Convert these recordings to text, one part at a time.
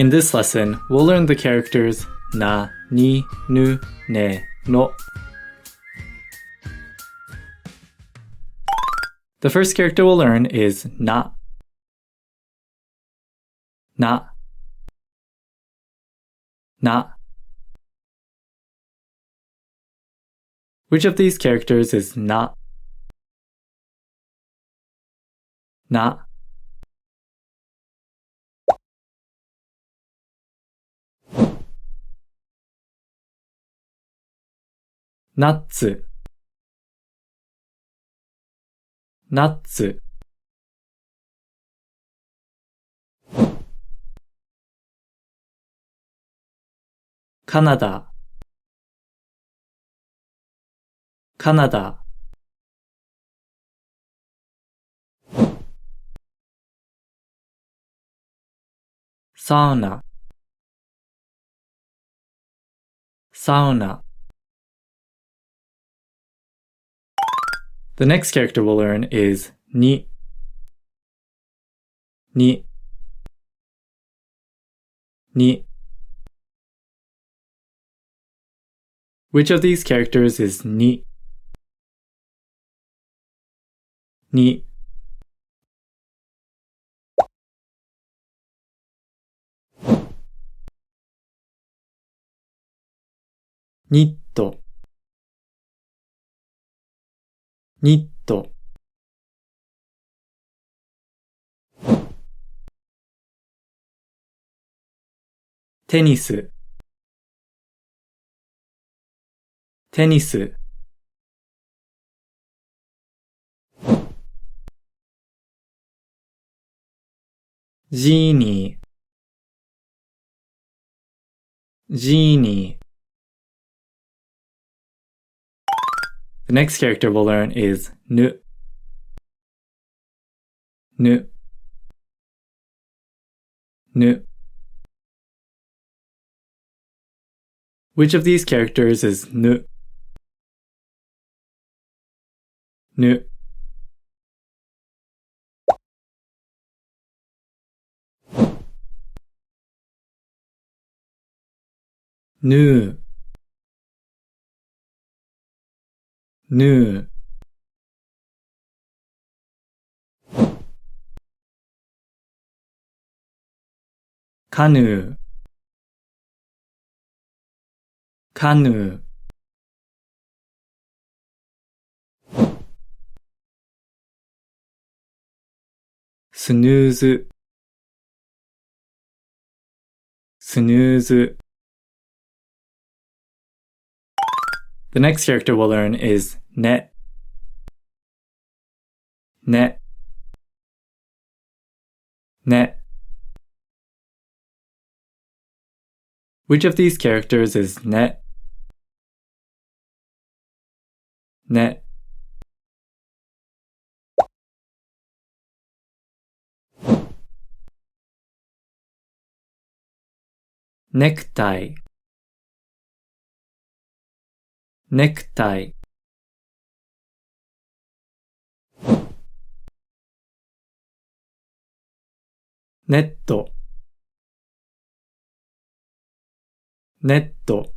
In this lesson, we'll learn the characters na, ni, nu, ne, no. The first character we'll learn is na. Na. Na. Which of these characters is na? Na. Nuts. Nuts. Canada. Canada. Sauna. Sauna. The next character we'll learn is ni. Ni. Ni. Which of these characters is ni? Ni. Nitto. Nitto.テニス。テニス。ジーニー。ジーニー。The next character we'll learn is nu. Nu. Nu. Which of these characters is nu? Nu. Nu. Nu. Canoe. Canoe. Snooze. Snooze. The next character we'll learn is ne. Ne. Ne. Which of these characters is ne? Ne. Necktie. Necktie. Netto. Netto.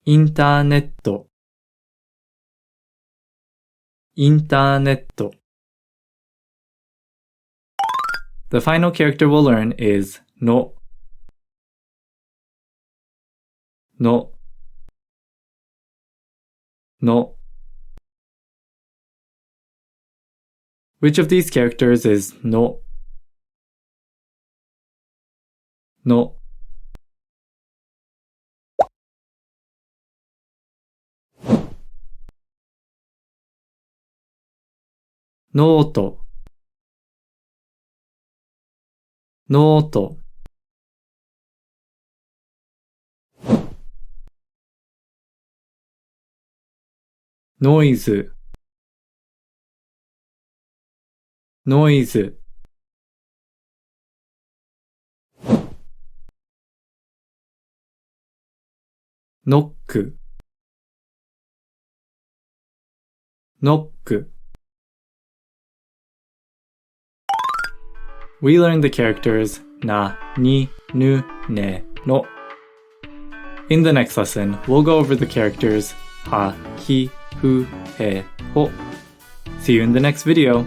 Internet. Internet. The final character we'll learn is no. No. No. Which of these characters is no? No. Note. Note. Noise. Noise. Knock. Knock. We learned the characters na, ni, nu, ne, no. In the next lesson, we'll go over the characters ha, hi, hu, he, ho. See you in the next video.